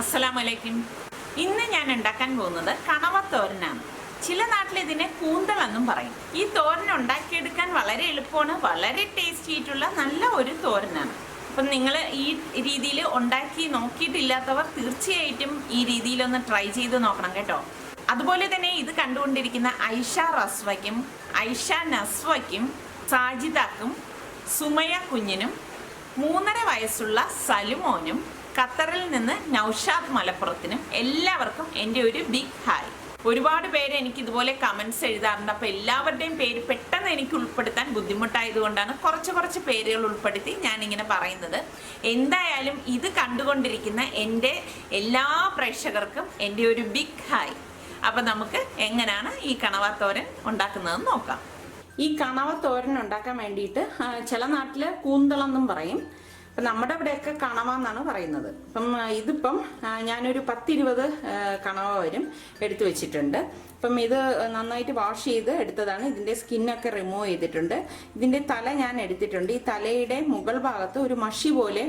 അസ്സലാമലൈക്കും. ഇന്ന് ഞാൻ ഉണ്ടാക്കാൻ പോകുന്നത് കണവ തോരനാണ്. ചില നാട്ടിൽ ഇതിനെ കൂന്തൽ എന്നും പറയും. ഈ തോരൻ ഉണ്ടാക്കിയെടുക്കാൻ വളരെ എളുപ്പമാണ്, വളരെ ടേസ്റ്റി ആയിട്ടുള്ള നല്ല ഒരു തോരനാണ്. അപ്പം നിങ്ങൾ ഈ രീതിയിൽ ഉണ്ടാക്കി നോക്കിയിട്ടില്ലാത്തവർ തീർച്ചയായിട്ടും ഈ രീതിയിലൊന്ന് ട്രൈ ചെയ്ത് നോക്കണം കേട്ടോ. അതുപോലെ തന്നെ ഇത് കണ്ടുകൊണ്ടിരിക്കുന്ന ഐഷ റസ്വയ്ക്കും ഐഷ നസ്വയ്ക്കും സാജിദാക്കും സുമയ കുഞ്ഞിനും 3.5 വയസ്സുള്ള സലുമോനും ഖത്തറിൽ നിന്ന് നൗഷാദ് മലപ്പുറത്തിനും എല്ലാവർക്കും എൻ്റെ ഒരു ബിഗ് ഹായ്. ഒരുപാട് പേര് എനിക്ക് ഇതുപോലെ കമൻസ് എഴുതാറുണ്ട്. അപ്പോൾ എല്ലാവരുടെയും പേര് പെട്ടെന്ന് എനിക്ക് ഉൾപ്പെടുത്താൻ ബുദ്ധിമുട്ടായതുകൊണ്ടാണ് കുറച്ച് പേരുകൾ ഉൾപ്പെടുത്തി ഞാനിങ്ങനെ പറയുന്നത്. എന്തായാലും ഇത് കണ്ടുകൊണ്ടിരിക്കുന്ന എൻ്റെ എല്ലാ പ്രേക്ഷകർക്കും എൻ്റെ ഒരു ബിഗ് ഹായ്. അപ്പം നമുക്ക് എങ്ങനെയാണ് ഈ കണവ തോരൻ ഉണ്ടാക്കുന്നതെന്ന് നോക്കാം. ഈ കണവ തോരൻ ഉണ്ടാക്കാൻ വേണ്ടിയിട്ട് ചില നാട്ടിൽ കൂന്തളെന്നും പറയും. അപ്പം നമ്മുടെ ഇവിടെയൊക്കെ കണവ എന്നാണ് പറയുന്നത്. അപ്പം ഇതിപ്പം ഞാനൊരു 10-20 കണവ വരും എടുത്തു വെച്ചിട്ടുണ്ട്. അപ്പം ഇത് നന്നായിട്ട് വാഷ് ചെയ്ത് എടുത്തതാണ്. ഇതിൻ്റെ സ്കിന്നൊക്കെ റിമൂവ് ചെയ്തിട്ടുണ്ട്. ഇതിൻ്റെ തല ഞാൻ എടുത്തിട്ടുണ്ട്. ഈ തലയുടെ മുകൾ ഭാഗത്ത് ഒരു മഷി പോലെ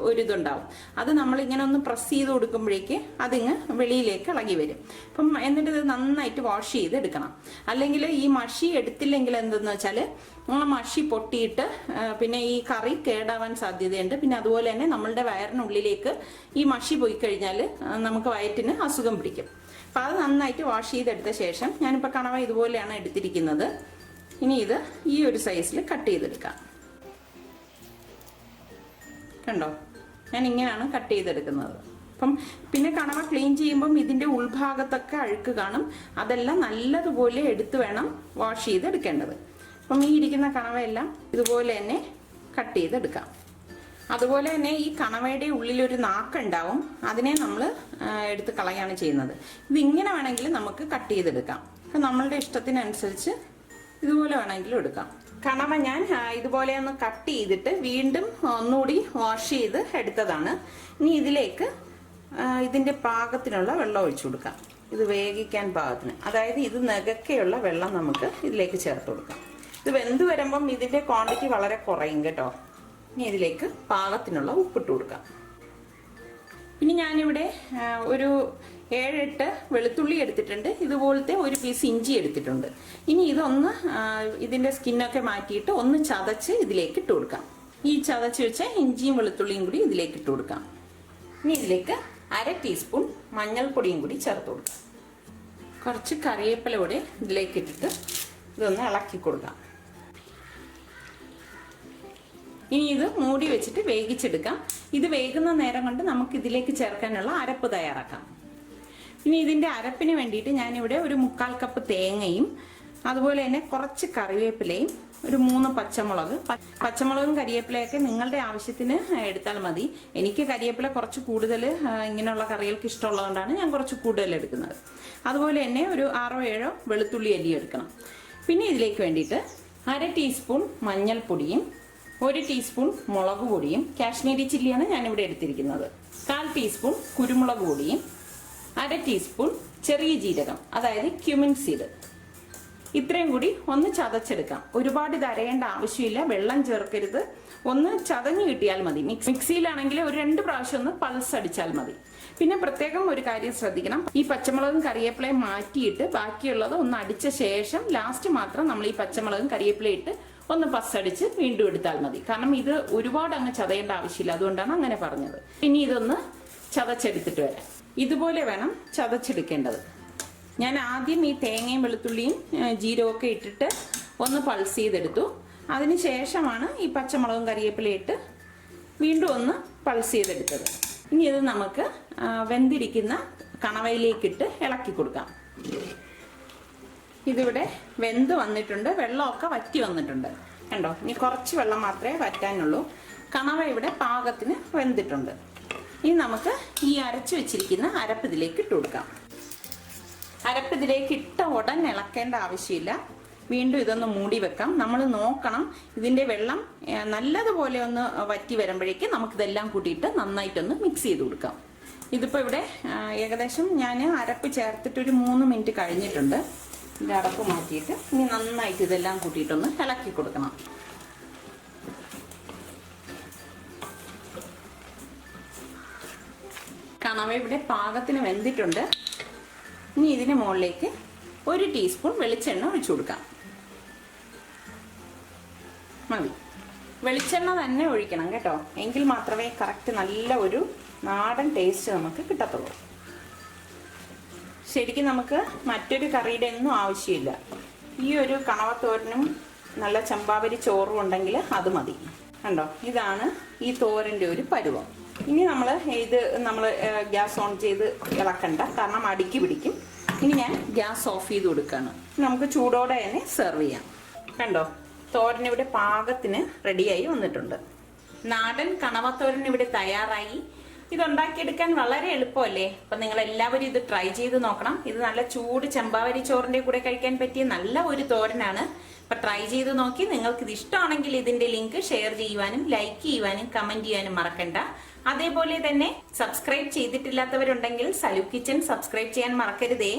ഒരിതുണ്ടാവും. അത് നമ്മളിങ്ങനെ ഒന്ന് പ്രസ് ചെയ്ത് കൊടുക്കുമ്പോഴേക്ക് അതിങ്ങ് വെളിയിലേക്ക് ഇളകി വരും. അപ്പം എന്നിട്ട് ഇത് നന്നായിട്ട് വാഷ് ചെയ്ത് എടുക്കണം. അല്ലെങ്കിൽ ഈ മഷി എടുത്തില്ലെങ്കിൽ എന്തെന്ന് വെച്ചാൽ മഷി പൊട്ടിയിട്ട് പിന്നെ ഈ കറി കേടാവാൻ സാധ്യതയുണ്ട്. പിന്നെ അതുപോലെ തന്നെ നമ്മളുടെ വയറിനുള്ളിലേക്ക് ഈ മഷി പോയി കഴിഞ്ഞാൽ നമുക്ക് വയറ്റിന് അസുഖം പിടിക്കും. അപ്പം അത് നന്നായിട്ട് വാഷ് ചെയ്തെടുത്ത ശേഷം ഞാനിപ്പോൾ കണവ ഇതുപോലെയാണ് എടുത്തിരിക്കുന്നത്. ഇനി ഇത് ഈ ഒരു സൈസിൽ കട്ട് ചെയ്തെടുക്കാം. കണ്ടോ, ഞാൻ ഇങ്ങനെയാണ് കട്ട് ചെയ്തെടുക്കുന്നത്. അപ്പം പിന്നെ കണവ ക്ലീൻ ചെയ്യുമ്പം ഇതിൻ്റെ ഉൾഭാഗത്തൊക്കെ അഴുക്ക് കാണും. അതെല്ലാം നല്ലതുപോലെ എടുത്ത് വേണം വാഷ് ചെയ്തെടുക്കേണ്ടത്. അപ്പം ഈ ഇരിക്കുന്ന കണവയെല്ലാം ഇതുപോലെ തന്നെ കട്ട് ചെയ്തെടുക്കാം. അതുപോലെ തന്നെ ഈ കണവയുടെ ഉള്ളിലൊരു നാക്കുണ്ടാവും. അതിനെ നമ്മൾ എടുത്ത് കളയാണ് ചെയ്യുന്നത്. ഇതിങ്ങനെ വേണമെങ്കിൽ നമുക്ക് കട്ട് ചെയ്തെടുക്കാം. അപ്പം നമ്മളുടെ ഇഷ്ടത്തിനനുസരിച്ച് ഇതുപോലെ വേണമെങ്കിലും എടുക്കാം. കണവ ഞാൻ ഇതുപോലെ ഒന്ന് കട്ട് ചെയ്തിട്ട് വീണ്ടും ഒന്നുകൂടി വാഷ് ചെയ്ത് എടുത്തതാണ്. ഇനി ഇതിലേക്ക് ഇതിൻ്റെ പാകത്തിനുള്ള വെള്ളം ഒഴിച്ചു കൊടുക്കാം. ഇത് വേവിക്കാൻ പാകത്തിന്, അതായത് ഇത് നെകക്കെയുള്ള വെള്ളം നമുക്ക് ഇതിലേക്ക് ചേർത്ത് കൊടുക്കാം. ഇത് വെന്ത് വരുമ്പം ഇതിൻ്റെ ക്വാണ്ടിറ്റി വളരെ കുറയും കേട്ടോ. ഇനി ഇതിലേക്ക് പാകത്തിനുള്ള ഉപ്പിട്ട് കൊടുക്കാം. ഇനി ഞാനിവിടെ ഒരു 7-8 വെളുത്തുള്ളി എടുത്തിട്ടുണ്ട്. ഇതുപോലത്തെ ഒരു പീസ് ഇഞ്ചി എടുത്തിട്ടുണ്ട്. ഇനി ഇതൊന്ന് ഇതിൻ്റെ സ്കിന്നൊക്കെ മാറ്റിയിട്ട് ഒന്ന് ചതച്ച് ഇതിലേക്ക് ഇട്ട് കൊടുക്കാം. ഈ ചതച്ച് വെച്ച ഇഞ്ചിയും വെളുത്തുള്ളിയും കൂടി ഇതിലേക്ക് ഇട്ട് കൊടുക്കാം. ഇനി ഇതിലേക്ക് 1/2 ടീസ്പൂൺ മഞ്ഞൾപ്പൊടിയും കൂടി ചേർത്ത് കൊടുക്കാം. കുറച്ച് കറിവേപ്പില കൂടി ഇതിലേക്ക് ഇട്ടിട്ട് ഇതൊന്ന് ഇളക്കി കൊടുക്കാം. ഇനി ഇത് മൂടി വെച്ചിട്ട് വേവിച്ചെടുക്കാം. ഇത് വേകുന്ന നേരം കൊണ്ട് നമുക്ക് ഇതിലേക്ക് ചേർക്കാനുള്ള അരപ്പ് തയ്യാറാക്കാം. ഇനി ഇതിൻ്റെ അരപ്പിന് വേണ്ടിയിട്ട് ഞാനിവിടെ ഒരു 1/4 കപ്പ് തേങ്ങയും അതുപോലെ തന്നെ കുറച്ച് കറിവേപ്പിലയും ഒരു 3 പച്ചമുളക്. പച്ചമുളകും കരിവേപ്പിലയൊക്കെ നിങ്ങളുടെ ആവശ്യത്തിന് എടുത്താൽ മതി. എനിക്ക് കരിവേപ്പില കുറച്ച് കൂടുതൽ ഇങ്ങനെയുള്ള കറികൾക്ക് ഇഷ്ടമുള്ളതുകൊണ്ടാണ് ഞാൻ കുറച്ച് കൂടുതൽ എടുക്കുന്നത്. അതുപോലെ തന്നെ ഒരു 6-7 വെളുത്തുള്ളി അല്ലി എടുക്കണം. പിന്നെ ഇതിലേക്ക് വേണ്ടിയിട്ട് 1/2 ടീസ്പൂൺ മഞ്ഞൾപ്പൊടിയും 1 ടീസ്പൂൺ മുളക് പൊടിയും, കാശ്മീരി ചില്ലിയാണ് ഞാനിവിടെ എടുത്തിരിക്കുന്നത്, 1/4 ടീസ്പൂൺ കുരുമുളക് പൊടിയും, 1/2 ടീസ്പൂൺ ചെറിയ ജീരകം, അതായത് ക്യുമിൻ സീഡ്. ഇത്രയും കൂടി ഒന്ന് ചതച്ചെടുക്കാം. ഒരുപാട് ഇത് അരയേണ്ട ആവശ്യമില്ല, വെള്ളം ചേർക്കരുത്. ഒന്ന് ചതഞ്ഞ് കിട്ടിയാൽ മതി. മിക്സിയിലാണെങ്കിൽ ഒരു 2 പ്രാവശ്യം ഒന്ന് പൾസ് അടിച്ചാൽ മതി. പിന്നെ പ്രത്യേകം ഒരു കാര്യം ശ്രദ്ധിക്കണം, ഈ പച്ചമുളകും കറിവേപ്പിലയും മാറ്റിയിട്ട് ബാക്കിയുള്ളത് ഒന്ന് അടിച്ച ശേഷം ലാസ്റ്റ് മാത്രം നമ്മൾ ഈ പച്ചമുളകും കരിവേപ്പിലയും ഇട്ട് ഒന്ന് പസ്സടിച്ച് വീണ്ടും എടുത്താൽ മതി. കാരണം ഇത് ഒരുപാട് അങ്ങ് ചതയേണ്ട ആവശ്യമില്ല, അതുകൊണ്ടാണ് അങ്ങനെ പറഞ്ഞത്. ഇനി ഇതൊന്ന് ചതച്ചെടുത്തിട്ട് വരാം. ഇതുപോലെ വേണം ചതച്ചെടുക്കേണ്ടത്. ഞാൻ ആദ്യം ഈ തേങ്ങയും വെളുത്തുള്ളിയും ജീരകമൊക്കെ ഇട്ടിട്ട് ഒന്ന് പൾസ് ചെയ്തെടുത്തു. അതിന് ശേഷമാണ് ഈ പച്ചമുളകും കരിവേപ്പിലയും ഇട്ട് വീണ്ടും ഒന്ന് പൾസ് ചെയ്തെടുത്തത്. ഇനി ഇത് നമുക്ക് വെന്തിരിക്കുന്ന കണവയിലേക്കിട്ട് ഇളക്കി കൊടുക്കാം. ഇതിവിടെ വെന്ത് വന്നിട്ടുണ്ട്, വെള്ളമൊക്കെ വറ്റി വന്നിട്ടുണ്ട്. കണ്ടോ, ഇനി കുറച്ച് വെള്ളം മാത്രമേ വറ്റാനുള്ളൂ. കണവ ഇവിടെ പാകത്തിന് വെന്തിട്ടുണ്ട്. ഇനി നമുക്ക് ഈ അരച്ചു വെച്ചിരിക്കുന്ന അരപ്പ് ഇതിലേക്ക് ഇട്ട് കൊടുക്കാം. അരപ്പ് ഇതിലേക്ക് ഇട്ട ഉടൻ ഇളക്കേണ്ട ആവശ്യമില്ല. വീണ്ടും ഇതൊന്ന് മൂടി വെക്കാം. നമ്മൾ നോക്കണം ഇതിൻ്റെ വെള്ളം നല്ലതുപോലെ ഒന്ന് വറ്റി വരുമ്പോഴേക്ക് നമുക്കിതെല്ലാം കൂട്ടിയിട്ട് നന്നായിട്ടൊന്ന് മിക്സ് ചെയ്ത് കൊടുക്കാം. ഇതിപ്പോൾ ഇവിടെ ഏകദേശം ഞാൻ അരപ്പ് ചേർത്തിട്ടൊരു 3 മിനിറ്റ് കഴിഞ്ഞിട്ടുണ്ട്. ഇതിൻ്റെ അടപ്പ് മാറ്റിയിട്ട് ഇനി നന്നായിട്ട് ഇതെല്ലാം കൂട്ടിയിട്ടൊന്ന് ഇളക്കി കൊടുക്കണം. കണവ ഇവിടെ പാകത്തിന് വെന്തിട്ടുണ്ട്. ഇനി ഇതിന് മുകളിലേക്ക് 1 ടീസ്പൂൺ വെളിച്ചെണ്ണ ഒഴിച്ചു കൊടുക്കാം. മതി. വെളിച്ചെണ്ണ തന്നെ ഒഴിക്കണം കേട്ടോ, എങ്കിൽ മാത്രമേ കറക്റ്റ് നല്ല ഒരു നാടൻ ടേസ്റ്റ് നമുക്ക് കിട്ടത്തുള്ളൂ. ശരിക്കും നമുക്ക് മറ്റൊരു കറിയുടെ ഒന്നും ആവശ്യമില്ല. ഈ ഒരു കണവത്തോരനും നല്ല ചമ്പാവരി ചോറും ഉണ്ടെങ്കിൽ അത് മതി. കണ്ടോ, ഇതാണ് ഈ തോരൻ്റെ ഒരു പരുവം. ഇനി നമ്മൾ ഗ്യാസ് ഓൺ ചെയ്ത് ഇളക്കണ്ട, കാരണം അടിക്ക് പിടിക്കും. ഇനി ഞാൻ ഗ്യാസ് ഓഫ് ചെയ്ത് കൊടുക്കുകയാണ്. നമുക്ക് ചൂടോടെ തന്നെ സെർവ് ചെയ്യാം. കണ്ടോ, തോരൻ ഇവിടെ പാകത്തിന് റെഡിയായി വന്നിട്ടുണ്ട്. നാടൻ കണവത്തോരൻ ഇവിടെ തയ്യാറായി. ഇതുണ്ടാക്കിയെടുക്കാൻ വളരെ എളുപ്പമല്ലേ? അപ്പം നിങ്ങൾ എല്ലാവരും ഇത് ട്രൈ ചെയ്ത് നോക്കണം. ഇത് നല്ല ചൂട് ചെമ്പാവരി ചോറിൻ്റെ കൂടെ കഴിക്കാൻ പറ്റിയ നല്ല ഒരു തോരനാണ്. അപ്പം ട്രൈ ചെയ്ത് നോക്കി. നിങ്ങൾക്ക് ഇത് ഇഷ്ടമാണെങ്കിൽ ഇതിന്റെ ലിങ്ക് ഷെയർ ചെയ്യുവാനും ലൈക്ക് ചെയ്യുവാനും കമന്റ് ചെയ്യാനും മറക്കണ്ട. അതേപോലെ തന്നെ സബ്സ്ക്രൈബ് ചെയ്തിട്ടില്ലാത്തവരുണ്ടെങ്കിൽ സലു കിച്ചൻ സബ്സ്ക്രൈബ് ചെയ്യാൻ മറക്കരുതേ.